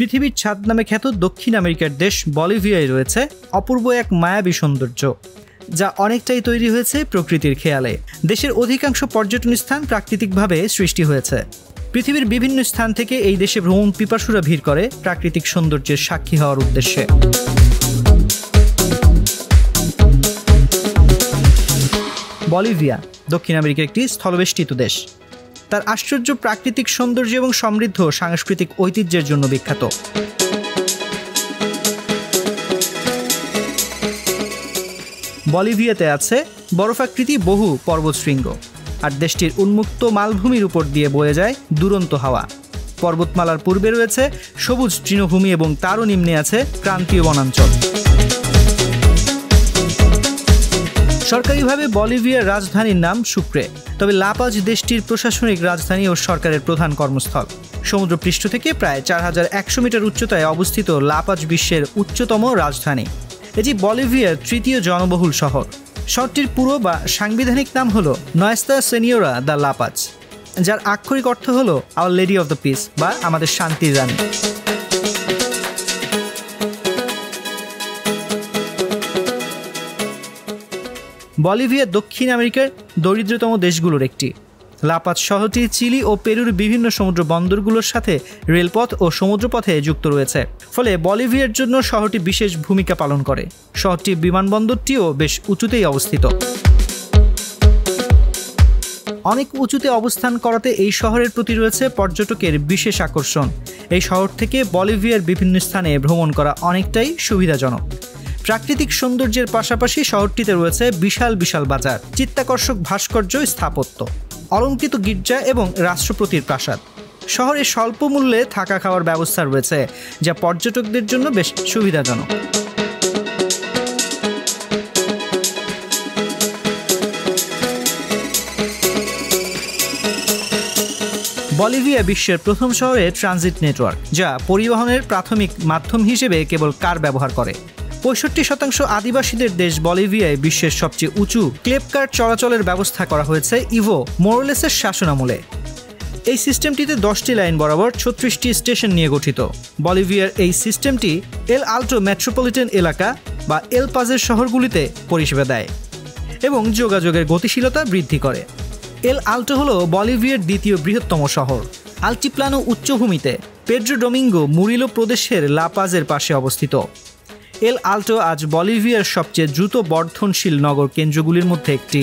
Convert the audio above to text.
পৃথিবীর ছাদ নামে খ্যাত দক্ষিণ আমেরিকার দেশ বলিভিয়ায় রয়েছে অপূর্ব এক মায়াবী সৌন্দর্য, যা অনেকটাই তৈরি হয়েছে প্রকৃতির খেয়ালে। দেশের অধিকাংশ পর্যটন স্থান প্রাকৃতিকভাবে সৃষ্টি হয়েছে। পৃথিবীর বিভিন্ন স্থান থেকে এই দেশে ভ্রমণ পিপাসুরা ভিড় করে প্রাকৃতিক সৌন্দর্যের সাক্ষী হওয়ার উদ্দেশ্যে। বলিভিয়া দক্ষিণ আমেরিকার একটি স্থলবেষ্টিত দেশ। তার আশ্চর্য প্রাকৃতিক সৌন্দর্য এবং সমৃদ্ধ সাংস্কৃতিক ঐতিহ্যের জন্য বিখ্যাত। বলিভিয়াতে আছে বরফাকৃতি বহু পর্বতশৃঙ্গ, আর দেশটির উন্মুক্ত মালভূমির উপর দিয়ে বয়ে যায় দুরন্ত হাওয়া। পর্বতমালার পূর্বে রয়েছে সবুজ তৃণভূমি এবং তারও নিম্নে আছে ক্রান্তীয় বনাঞ্চল। সরকারিভাবে বলিভিয়ার রাজধানীর নাম সুক্রে, তবে লা পাজ দেশটির প্রশাসনিক রাজধানী ও সরকারের প্রধান কর্মস্থল। সমুদ্রপৃষ্ঠ থেকে প্রায় 4100 মিটার উচ্চতায় অবস্থিত লা পাজ বিশ্বের উচ্চতম রাজধানী। এটি বলিভিয়ার তৃতীয় জনবহুল শহর। শহরটির পুরো বা সাংবিধানিক নাম হল নয়েস্তা সেনিওরা দ্য লা পাজ, যার আক্ষরিক অর্থ হল our lady of the peace বা আমাদের শান্তির রানী। বলিভিয়া দক্ষিণ আমেরিকার দরিদ্রতম দেশগুলোর একটি। লা পাজ শহরটি চিলি ও পেরুর বিভিন্ন সমুদ্র বন্দরগুলোর সাথে রেলপথ ও সমুদ্রপথে যুক্ত রয়েছে, ফলে বলিভিয়ার জন্য শহরটি বিশেষ ভূমিকা পালন করে। শহরটির বিমানবন্দরটিও বেশ উঁচুতেই অবস্থিত। অনেক উঁচুতে অবস্থান করাতে এই শহরের প্রতি রয়েছে পর্যটকের বিশেষ আকর্ষণ। এই শহর থেকে বলিভিয়ার বিভিন্ন স্থানে ভ্রমণ করা অনেকটাই সুবিধাজনক। প্রাকৃতিক সৌন্দর্যের পাশাপাশি শহরটিতে রয়েছে বিশাল বিশাল বাজার, চিত্তাকর্ষক ভাস্কর্য, স্থাপত্য, অলঙ্কৃত গির্জা এবং রাষ্ট্রপতির প্রাসাদ। শহরে স্বল্প মূল্যে থাকা খাওয়ার ব্যবস্থা রয়েছে, যা পর্যটকদের জন্য বেশ সুবিধাজনক। বলিভিয়া বিশ্বের প্রথম শহরে ট্রানজিট নেটওয়ার্ক, যা পরিবহনের প্রাথমিক মাধ্যম হিসেবে কেবল কার ব্যবহার করে। 65% আদিবাসীদের দেশ বলিভিয়ায় বিশ্বের সবচেয়ে উঁচু ক্লেপ কার চলাচলের ব্যবস্থা করা হয়েছে ইভো মোরলেসের শাসনামলে। এই সিস্টেমটিতে 10টি লাইন বরাবর 36টি স্টেশন নিয়ে গঠিত। বলিভিয়ার এই সিস্টেমটি এল আল্টো মেট্রোপলিটন এলাকা বা এল পাজের শহরগুলিতে পরিষেবা দেয় এবং যোগাযোগের গতিশীলতা বৃদ্ধি করে। এল আল্টো হল বলিভিয়ার দ্বিতীয় বৃহত্তম শহর। আল্টিপ্লানো উচ্চভূমিতে পেড্রো ডোমিঙ্গো মুরিলো প্রদেশের লা পাজের পাশে অবস্থিত। এল আল্টো আজ বলিভিয়ার সবচেয়ে দ্রুত বর্ধনশীল নগর কেন্দ্রগুলির মধ্যে একটি।